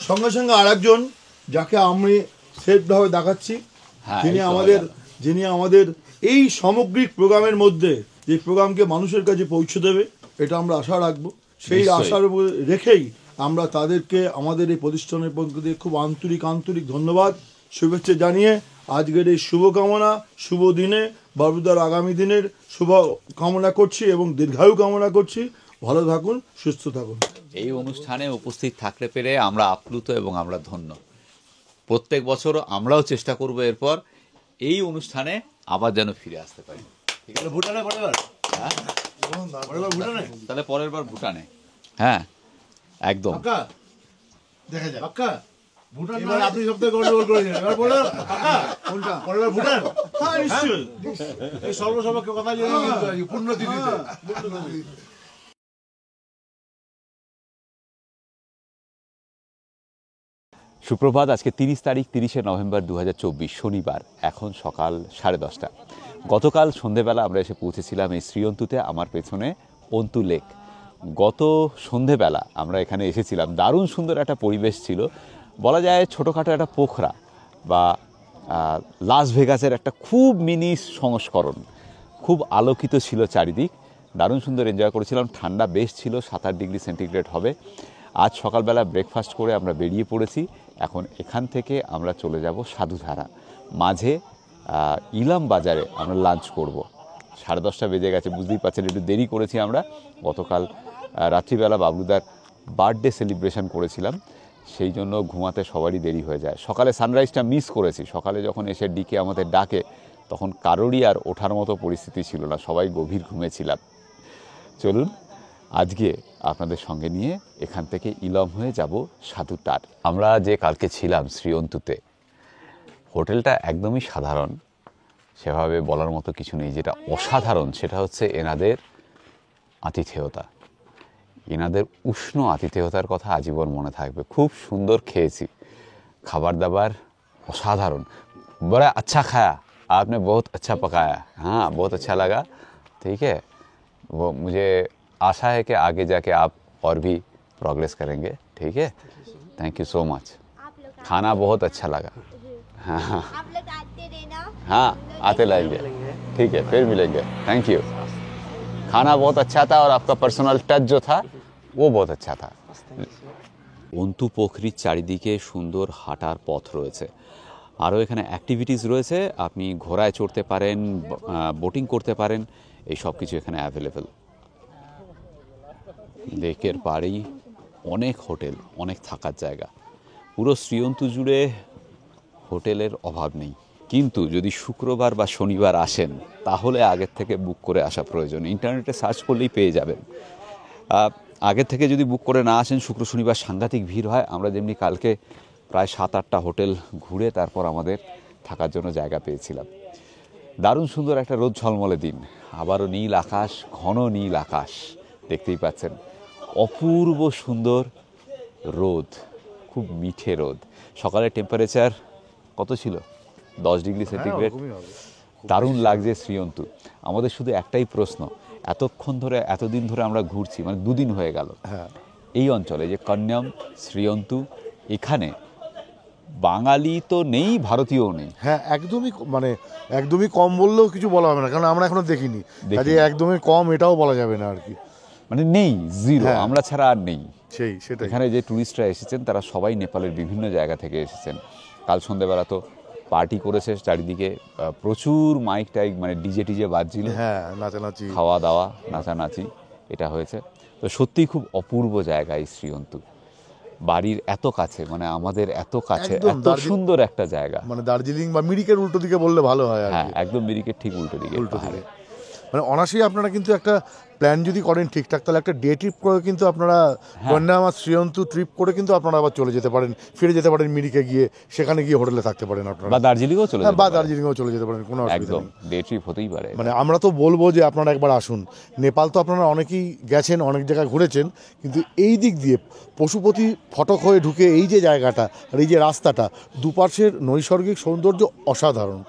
সঙ্গে সঙ্গে আরেকজন যাকে আমি সেফভাবে দেখাচ্ছি, যিনি আমাদের এই সামগ্রিক প্রোগ্রামের মধ্যে যে প্রোগ্রামকে মানুষের কাছে পৌঁছে দেবে, এটা আমরা আশা রাখবো। সেই আশার রেখেই আমরা তাদেরকে আমাদের এই প্রতিষ্ঠানের পক্ষ থেকে খুব আন্তরিক ধন্যবাদ শুভেচ্ছা জানিয়ে আজকের এই শুভকামনা, শুভ দিনে বাবলুদার আগামী দিনের শুভ কামনা করছি এবং দীর্ঘায়ু কামনা করছি। ভালো থাকুন, সুস্থ থাকুন। এই অনুষ্ঠানে উপস্থিত থাকতে পেরে আমরা আপ্লুত এবং আমরা ধন্য। প্রত্যেক বছর আমরাও চেষ্টা করব এরপর এই অনুষ্ঠানে আবার যেন ফিরে আসতে পারি। ভুটানে পরের বার, তাহলে পরের বার ভুটানে। হ্যাঁ একদম দেখা যাক। ভুটান এবার আপনি সবথেকে গন্ডগোল করেছেন। এবার বলেন কোনটা পরের বার ভুটান? হ্যাঁ নিশ্চয়ই, এই সর্বসভাকে কথা জানি পূর্ণ দিদিতে। সুপ্রভাত। আজকে 30 তারিখ 30শে নভেম্বর 2024 শনিবার। এখন সকাল 10:30। গতকাল সন্ধেবেলা আমরা এসে পৌঁছেছিলাম এই শ্রীঅন্তুতে। আমার পেছনে অন্তু লেক। গত সন্ধেবেলা আমরা এখানে এসেছিলাম, দারুণ সুন্দর একটা পরিবেশ ছিল। বলা যায় ছোটোখাটো একটা পোখরা বা লাস ভেগাসের একটা খুব মিনি সংস্করণ। খুব আলোকিত ছিল চারিদিক, দারুণ সুন্দর এনজয় করেছিলাম। ঠান্ডা বেশ ছিল, 7-8 ডিগ্রি সেন্টিগ্রেড হবে। আজ সকালবেলা ব্রেকফাস্ট করে আমরা বেরিয়ে পড়েছি। এখন এখান থেকে আমরা চলে যাব সাধুধারা। মাঝে ইলাম বাজারে আমরা লাঞ্চ করব। 10:30 বেজে গেছে, বুঝতেই পারছেন একটু দেরি করেছি আমরা। গতকাল রাত্রিবেলা বাবলুদার বার্থডে সেলিব্রেশন করেছিলাম, সেই জন্য ঘুমাতে সবারই দেরি হয়ে যায়। সকালে সানরাইজটা মিস করেছি। সকালে যখন এসে ডিকে আমাদের ডাকে, তখন কারোরই আর ওঠার মতো পরিস্থিতি ছিল না, সবাই গভীর ঘুমেছিলাম। চলুন আজকে আপনাদের সঙ্গে নিয়ে এখান থেকে ইলম হয়ে যাব সাধুটার। আমরা যে কালকে ছিলাম শ্রীঅন্তুতে, হোটেলটা একদমই সাধারণ, সেভাবে বলার মতো কিছু নেই। যেটা অসাধারণ সেটা হচ্ছে এনাদের আতিথেয়তা। এনাদের উষ্ণ আতিথেয়তার কথা আজীবন মনে থাকবে। খুব সুন্দর খেয়েছি, খাবার দাবার অসাধারণ। বড়া আচ্ছা খায়া, आपने बहुत अच्छा पकाया। हाँ बहुत अच्छा लगा। ठीक है, वो मुझे आशा है कि आगे जाके आप और भी प्रोग्रेस करेंगे। ठीक है, थैंक यू सो मच। खाना बहुत अच्छा लगा। हाँ आप लोग आते रहना। हाँ आते रहेंगे। ठीक है, फिर मिलेंगे। Thank you. खाना बहुत अच्छा था और आपका पर्सनल टच जो था वो बहुत अच्छा था। অন্তু পোখরির চারিদিকে সুন্দর হাঁটার পথ রয়েছে, আরও এখানে অ্যাক্টিভিটিস রয়েছে, আপনি ঘোড়ায় চড়তে পারেন, বোটিং করতে পারেন, এই সব কিছু এখানে অ্যাভেলেবেল। লেকের পাড়েই অনেক হোটেল, অনেক থাকার জায়গা, পুরো শ্রীয়ন্তু জুড়ে হোটেলের অভাব নেই। কিন্তু যদি শুক্রবার বা শনিবার আসেন তাহলে আগের থেকে বুক করে আসা প্রয়োজন, ইন্টারনেটে সার্চ করলেই পেয়ে যাবেন। আগের থেকে যদি বুক করে না আসেন শুক্র শনিবার সাংঘাতিক ভিড় হয়। আমরা যেমনি কালকে প্রায় 7-8টা হোটেল ঘুরে তারপর আমাদের থাকার জন্য জায়গা পেয়েছিলাম। দারুণ সুন্দর একটা রোদ ঝলমলে দিন, আবারও নীল আকাশ, ঘন নীল আকাশ দেখতেই পাচ্ছেন, অপূর্ব সুন্দর রোদ, খুব মিঠে রোদ। সকালের টেম্পারেচার কত ছিল? 10 ডিগ্রি সেন্টিগ্রেড। দারুণ লাগছে শ্রীয়ন্তু। আমাদের শুধু একটাই প্রশ্ন, এতক্ষণ ধরে এতদিন ধরে আমরা ঘুরছি, মানে 2 দিন হয়ে গেল এই অঞ্চলে, যে কন্যাম, শ্রীয়ন্তু, এখানে বাঙালি তো নেই, ভারতীয়ও নেই। হ্যাঁ, একদমই মানে একদমই কম বললেও কিছু বলা হবে না, কারণ আমরা এখনো দেখিনি। কাজে একদমই কম এটাও বলা যাবে না আর কি, মানে নেই, জিরো, আমরা ছাড়া আর নেই। সেটা এখানে যে ট্যুরিস্টরা এসেছেন তারা সবাই নেপালের বিভিন্ন জায়গা থেকে এসেছেন। কাল সন্ধ্যেবেলা তো পার্টি করেছে চারিদিকে, প্রচুর মাইক টাইক, মানে ডিজে টিজে বাজছিল, হ্যাঁ, নাচানাচি, খাওয়া দাওয়া, নাচানাচি, এটা হয়েছে। তো সত্যিই খুব অপূর্ব জায়গা এই শ্রীয়ন্তু, বাড়ির এত কাছে, মানে আমাদের এত কাছে, এত সুন্দর একটা জায়গা। মানে দার্জিলিং বা মিরিকের উল্টো দিকে বললে ভালো হয়। হ্যাঁ, একদম মিরিকের ঠিক উল্টো দিকে। মানে অনায়াসেই আপনারা কিন্তু একটা প্ল্যান যদি করেন ঠিকঠাক, তাহলে একটা ডে ট্রিপ করে কিন্তু আপনারা কন্যাম আর শ্রীয়ন্তু ট্রিপ করে কিন্তু আপনারা আবার চলে যেতে পারেন, ফিরে যেতে পারেন মিরিকে গিয়ে, সেখানে গিয়ে হোটেলে থাকতে পারেন আপনারা, বা দার্জিলিংও চলে যেতে পারেন, বা দার্জিলিংও চলে যেতে পারেন, কোনো অসুবিধা নেই। ডে ট্রিপ হতেই পারে। মানে আমরা তো বলবো যে আপনারা একবার আসুন। নেপাল তো আপনারা অনেকেই গেছেন, অনেক জায়গায় ঘুরেছেন, কিন্তু এই দিক দিয়ে পশুপতি ফটক হয়ে ঢুকে এই যে জায়গাটা আর এই যে রাস্তাটা, দুপাশের নৈসর্গিক সৌন্দর্য অসাধারণ,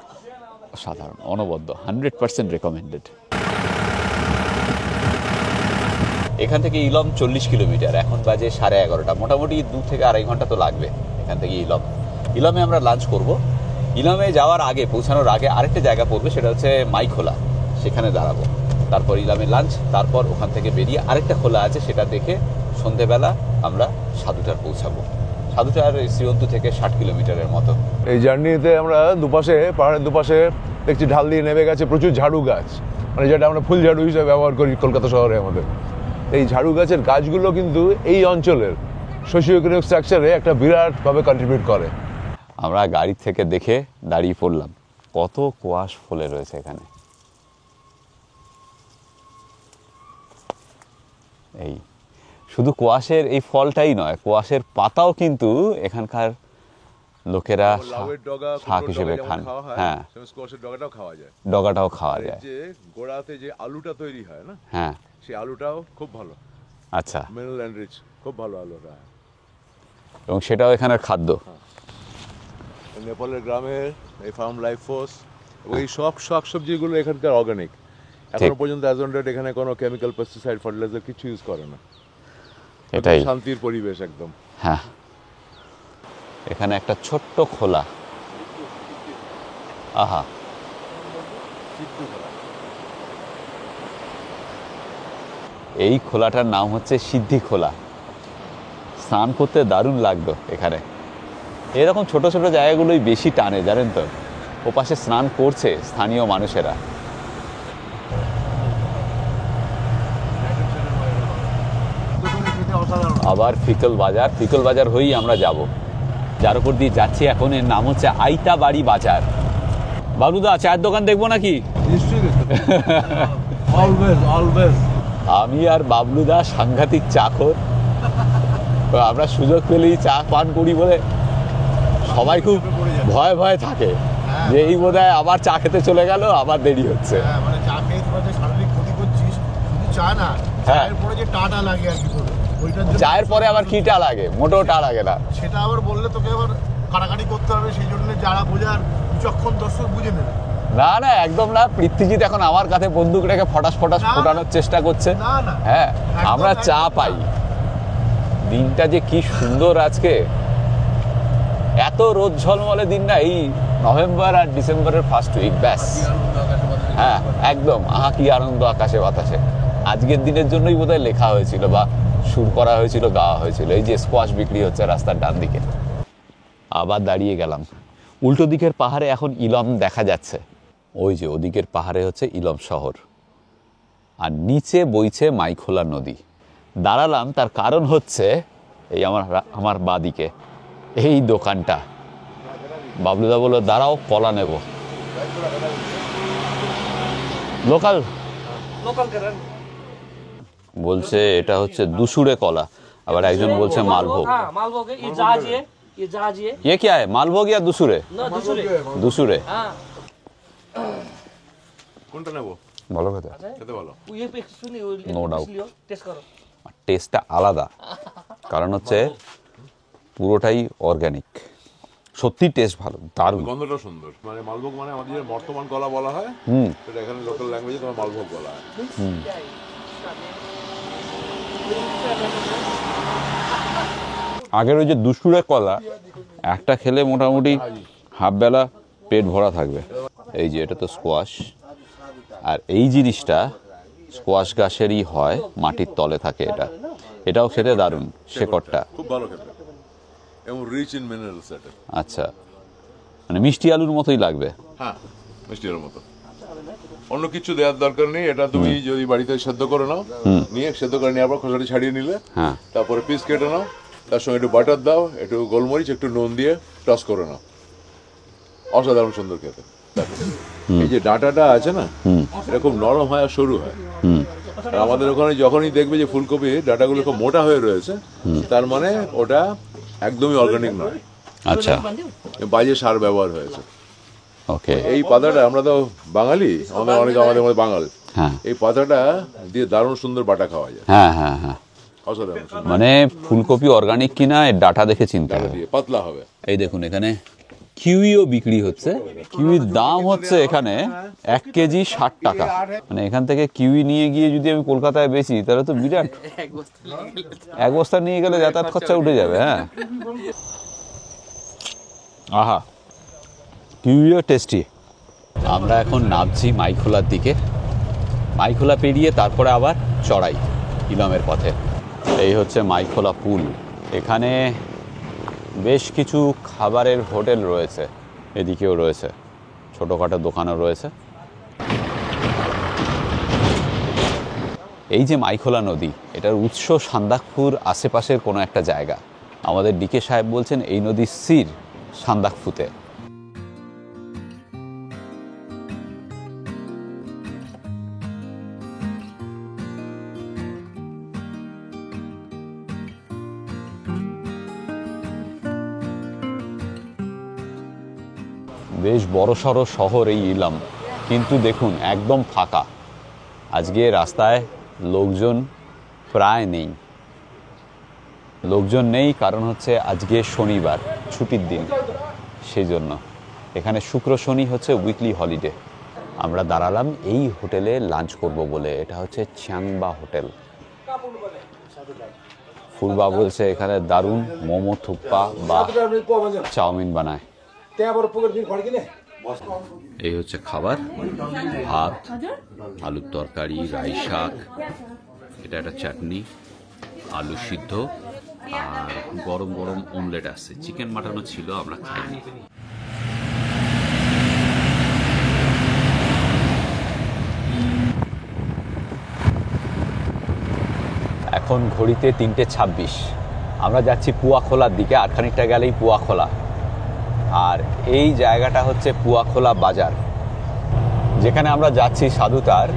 অসাধারণ, অনবদ্য, 100% রেকমেন্ডেড। এখান থেকে ইলম 40 কিলোমিটার, এখন বাজে 11:30, মোটামুটি 2 থেকে 2.5 ঘন্টা তো লাগবে এখান থেকে ইলম। ইলমে আমরা লাঞ্চ করব। ইলমে যাওয়ার আগে, পৌঁছানোর আগে আরেকটা জায়গা পড়বে, সেটা হচ্ছে মাইখোলা, সেখানে দাঁড়াবো। তারপর ইলমে লাঞ্চ, তারপর ওখান থেকে বেরিয়ে আরেকটা খোলা আছে, সেটা দেখে সন্ধেবেলা আমরা সাধুটার পৌঁছাবো। সাধুটার শ্রীয়ন্তু থেকে 60 কিলোমিটারের মতো। এই জার্নিতে আমরা দুপাশে, পাহাড়ের দুপাশে দেখছি ঢাল দিয়ে নেমে গেছে প্রচুর ঝাড়ু গাছ, মানে যেটা আমরা ফুল ঝাড়ু হিসেবে ব্যবহার করি কলকাতা শহরে আমাদের। এই ঝাড়ু গাছের গাছগুলো কিন্তু এই অঞ্চলের সোশিও ইকোনমিক স্ট্রাকচারে একটা বিরাটভাবে কন্ট্রিবিউট করে। আমরা গাড়ি থেকে দেখে দাঁড়িয়ে পড়লাম, কত কোয়াশ ফলে রয়েছে এখানে। এই শুধু কোয়াশের এই ফলটাই নয়, কোয়াশের পাতাও কিন্তু এখানকার লোকেরা শাক হিসেবে খান। হ্যাঁ, ডগাটাও খাওয়া যায়। যে গোড়াতে যে আলুটা তৈরি হয় না, হ্যাঁ, সেই আলুটাও খুব ভালো। আচ্ছা, মিনারেল এন্ড রিচ, খুব ভালো আলুটা, এবং সেটাও এখানের খাদ্য। নেপালের গ্রামের এই ফার্ম লাইফ ফোর্স, ওই সব শাকসবজিগুলো এখানকার অর্গানিক। এখনো পর্যন্ত অ্যাজ অন ডেট এখানে কোনো কেমিক্যাল, পেস্টিসাইড, ফার্টিলাইজার কিছু ইউজ করে না। এটাই শান্তির পরিবেশ একদম। হ্যাঁ, এখানে একটা ছোট্ট খোলা, আহা, এই খোলাটার নাম হচ্ছে সিদ্ধি খোলা। স্নান করতে দারুণ লাগতো এখানে। এরকম ছোট ছোট জায়গাগুলোই বেশি টানে, জানেন তো। ওপাশে স্নান করছে স্থানীয় মানুষেরা। আবার ফিকল বাজার, ফিকল বাজার হয়েই আমরা যাব, যার উপর দিয়ে যাচ্ছি এখন। এর নাম হচ্ছে আইতাবাড়ি বাজার। বাবলুদা, চায়ের দোকান দেখবো নাকি? আমি আর বাবলুদা সাংঘাতিক চাকর, আমরা সুযোগ পেলেই চা পান করি বলে সবাই খুব ভয়ে ভয়ে থাকে যে এই বোধহয় আবার চা খেতে চলে গেল, আবার দেরি হচ্ছে। চায়ের পরে আবার কি টা লাগে? মোটেও টা লাগে না। সেটা আবার বললে তোকে আবার কাটাকাটি করতে হবে, সেই জন্য যারা বোঝার বিচক্ষণ দর্শক বুঝে নেবে। না না, একদম না। পৃথ্বীজিৎ এখন আমার কাছে বন্দুক রেখে ফটাস ফটাস ফোটানোর চেষ্টা করছে। হ্যাঁ, আমরা চা পাই। দিনটা যে কি সুন্দর আজকে, এত রোদ ঝলমলে দিন না, এই নভেম্বর আর ডিসেম্বরের ফার্স্ট উইক, ব্যাস। হ্যাঁ, একদম, আহা কি আনন্দ আকাশে বাতাসে। আজকের দিনের জন্যই বোধহয় লেখা হয়েছিল বা সুর করা হয়েছিল, গাওয়া হয়েছিল। এই যে স্কোয়াশ বিক্রি হচ্ছে রাস্তার ডান দিকে। আবার দাঁড়িয়ে গেলাম। উল্টো দিকের পাহাড়ে এখন ইলম দেখা যাচ্ছে। ওই যে ওদিকের পাহাড়ে হচ্ছে ইলম শহর, আর নিচে বইছে মাইখোলা নদী। দাঁড়ালাম তার কারণ হচ্ছে এই আমার বাদিকে এই দোকানটা। বাবলুদা বলল দাঁড়াও কলা নেব। লোকাল বলছে এটা হচ্ছে দুসুরে কলা, আবার একজন বলছে মালভোগ। ये क्या है, मालभोग या दूसरे? दूसरे। কোনটা নেব? ভালো কথা, খেতে ভালো। No doubt. টেস্টটা আলাদা, কারণ হচ্ছে পুরোটাই অর্গানিক। সত্যি টেস্ট ভালো, দারুণ। গন্ধটা সুন্দর। মানে মালভোগ মানে আমাদের যে বর্তমান কলা বলা হয়, সেটা এখানে লোকাল ল্যাঙ্গুয়েজে তোমার মালভোগ বলা হয়। আগের ওই যে দুসুরে কলা একটা খেলে মোটামুটি হাফ বেলা পেট ভরা থাকবে। এই যে এটা তো স্কোয়াশ, আর এই জিনিসটা স্কোয়াশ গাছেরই হয়, মাটির তলে থাকে এটা। এটাও খেতে দারুণ, শেকড়টা খুব ভালো খেতে এবং রিচ ইন মিনারেলস এটা। আচ্ছা, মানে মিষ্টি আলুর মতোই লাগবে। হ্যাঁ, মিষ্টি আলুর মতো। অন্য কিছু দেওয়ার দরকার নেই। এটা তুমি যদি বাড়িতে সেদ্ধ করে নাও, নিয়ে সেদ্ধ করে নেওয়ার পর খোসাটি ছাড়িয়ে নিলে, তারপরে পিস কেটে নাও, তার সঙ্গে একটু বাটার দাও, একটু গোলমরিচ, একটু নুন দিয়ে টস করে নাও। অসাধারণ সুন্দর খেতে। এই যে ডাঁটাটা আছে না, এটা খুব নরম হয় আর সরু হয়। আর আমাদের ওখানে যখনই দেখবে যে ফুলকপি ডাঁটাগুলো খুব মোটা হয়ে রয়েছে, তার মানে ওটা একদমই অর্গানিক নয়। আচ্ছা, বাজে সার ব্যবহার হয়েছে। ওকে। এই পাতাটা, আমরা তো বাঙালি, আমাদের মধ্যে বাঙাল, এই পাতাটা দিয়ে দারুণ সুন্দর বাটা খাওয়া যায়। হ্যাঁ হ্যাঁ হ্যাঁ, অসাধারণ। মানে ফুলকপি অর্গানিক কিনা এর ডাটা দেখে চিনতে হবে। পাতলা হবে। এই দেখুন এখানে কিউইও বিক্রি হচ্ছে। কিউইর দাম হচ্ছে এখানে 1 কেজি 60 টাকা। মানে এখান থেকে কিউই নিয়ে গিয়ে যদি আমি কলকাতায় বেচি তাহলে তো বিরাট, এক বস্তা নিয়ে গেলে যাতায়াত খরচা উঠে যাবে। হ্যাঁ, আহা, কিউইও টেস্টি। আমরা এখন নামছি মাইখোলার দিকে। মাইখোলা পেরিয়ে তারপরে আবার চড়াই ইলমের পথে। এই হচ্ছে মাইখোলা পুল। এখানে বেশ কিছু খাবারের হোটেল রয়েছে, এদিকেও রয়েছে, ছোটোখাটো দোকানও রয়েছে। এই যে মাইখোলা নদী, এটার উৎস সান্দাকফুর আশেপাশের কোনো একটা জায়গা। আমাদের ডিকে সাহেব বলছেন এই নদীর সির সান্দাকফুতে। বেশ বড়সড় শহর এই ইলম, কিন্তু দেখুন একদম ফাঁকা। আজকে রাস্তায় লোকজন প্রায় নেই। লোকজন নেই কারণ হচ্ছে আজকে শনিবার, ছুটির দিন, সেই জন্য। এখানে শুক্র শনি হচ্ছে উইকলি হলিডে। আমরা দাঁড়ালাম এই হোটেলে লাঞ্চ করব বলে। এটা হচ্ছে চ্যাংবা হোটেল। ফুলবা বলছে এখানে দারুণ মোমো, থুপ্পা বা চাউমিন বানায়। এই হচ্ছে খাবার, ভাত, আলুর তরকারি, রাই শাক, এটা একটা চাটনি, আলু সিদ্ধ, আর গরম গরম অমলেট আছে। চিকেন মাটনও ছিল, আমরা খাইনি। এখন ঘড়িতে 3:26। আমরা যাচ্ছি পুয়াখোলার দিকে, আর খানিকটা গেলেই পুয়াখোলা। আর এই জায়গাটা হচ্ছে পুয়াখোলা বাজার, যেখানে আমরা যাচ্ছি সাধুতার।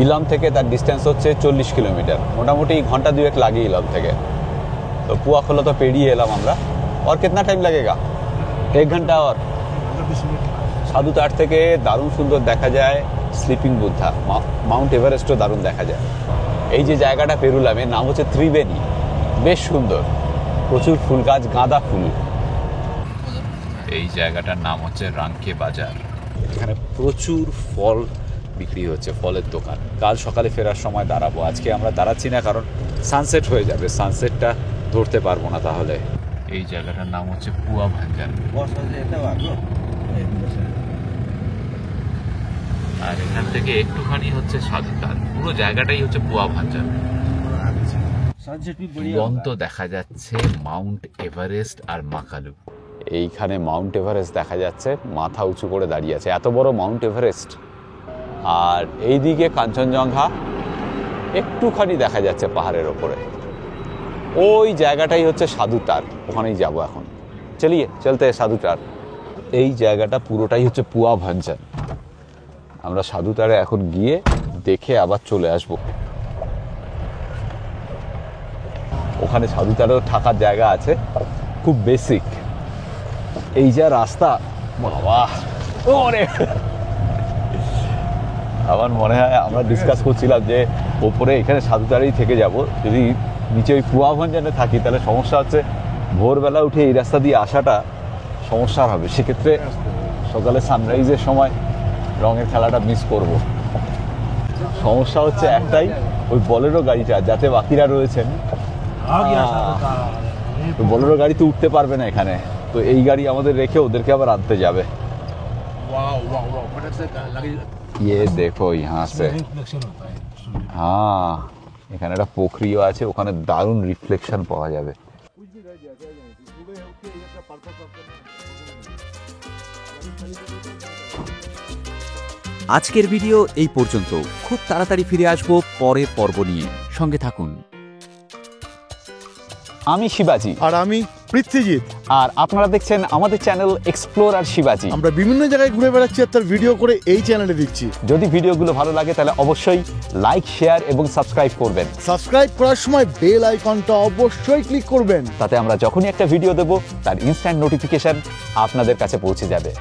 ইলম থেকে তার ডিস্টেন্স হচ্ছে 40 কিলোমিটার, মোটামুটি ঘন্টা 2 লাগে ইলম থেকে। তো পুয়াখোলা তো পেরিয়ে এলাম আমরা। और कितना टाइम लगेगा? 1 घंटा और। সাধুতার থেকে দারুণ সুন্দর দেখা যায় স্লিপিং বুদ্ধা, মাউন্ট এভারেস্টও দারুণ দেখা যায়। এই যে জায়গাটা পেরুলাম, এর নাম হচ্ছে ত্রিবেণী। বেশ সুন্দর, প্রচুর ফুল গাছ, গাঁদা ফুল। এই জায়গাটার নাম হচ্ছে রাঙ্কে বাজার। এখানে প্রচুর ফল বিক্রি হচ্ছে, ফলের দোকান। কাল সকালে ফেরার সময় দাঁড়াবো। আজকে আমরা দাঁড়াচ্ছি না, কারণ সানসেট হয়ে যাবে, সানসেটটা ধরতে পারবো না তাহলে। এই জায়গাটার নাম হচ্ছে পুয়া ভাঞ্জান। আর এখান থেকে একটুখানি হচ্ছে সাধুতার, পুরো জায়গাটাই হচ্ছে পুয়া ভাঞ্জার। দুরন্ত দেখা যাচ্ছে মাউন্ট এভারেস্ট আর মাকালু। এইখানে মাউন্ট এভারেস্ট দেখা যাচ্ছে, মাথা উঁচু করে দাঁড়িয়ে আছে, এত বড় মাউন্ট এভারেস্ট। আর এইদিকে কাঞ্চনজঙ্ঘা একটুখানি দেখা যাচ্ছে পাহাড়ের ওপরে। ওই জায়গাটাই হচ্ছে সাধুতার, ওখানেই যাব এখন। চলতে সাধুতার। এই জায়গাটা পুরোটাই হচ্ছে পুয়া ভাঞ্জান। আমরা সাধুতারে এখন গিয়ে দেখে আবার চলে আসব। ওখানে সাধুতারেও থাকার জায়গা আছে, খুব বেসিক। এই যা রাস্তা, বাবা ওরে! আমার মনে হয় আমরা ডিসকাস করছিলাম যে ওপরে এখানে সাধুতারেই থেকে যাব, যদি নিচে ওই পুয়া ভাঞ্জানে থাকি তাহলে সমস্যা হচ্ছে ভোরবেলা উঠে এই রাস্তা দিয়ে আসাটা সমস্যার হবে। সেক্ষেত্রে সকালে সানরাইজের সময় রঙের খেলাটা মিস করব। সমস্যা হচ্ছে একটাই, ওই বলেরো গাড়িটা, যাতে বাকিরা রয়েছেন বলেরো গাড়ি তো উঠতে পারবে না এখানে, তো এই গাড়ি আমাদের রেখে ওদেরকে আবার আনতে যাবে। ये देखो यहाँ से, हाँ এখানে একটা পোখরিও আছে, ওখানে দারুণ রিফ্লেকশন পাওয়া যাবে। আজকের ভিডিও এই পর্যন্ত। খুব তাড়াতাড়ি ফিরে আসবো পরের পর্ব নিয়ে, সঙ্গে থাকুন। আমি শিবাজি আর আমি পৃথ্বীজিৎ, আর আপনারা দেখছেন আমাদের চ্যানেল এক্সপ্লোরার শিবাজি। আমরা বিভিন্ন জায়গায় ঘুরে বেড়াচ্ছি আর তার ভিডিও করে এই চ্যানেলে দিচ্ছি। যদি ভিডিওগুলো ভালো লাগে তাহলে অবশ্যই লাইক, শেয়ার এবং সাবস্ক্রাইব করবেন। সাবস্ক্রাইব করার সময় বেল আইকনটা অবশ্যই ক্লিক করবেন, তাতে আমরা যখনই একটা ভিডিও দেব তার ইনস্ট্যান্ট নোটিফিকেশন আপনাদের কাছে পৌঁছে যাবে।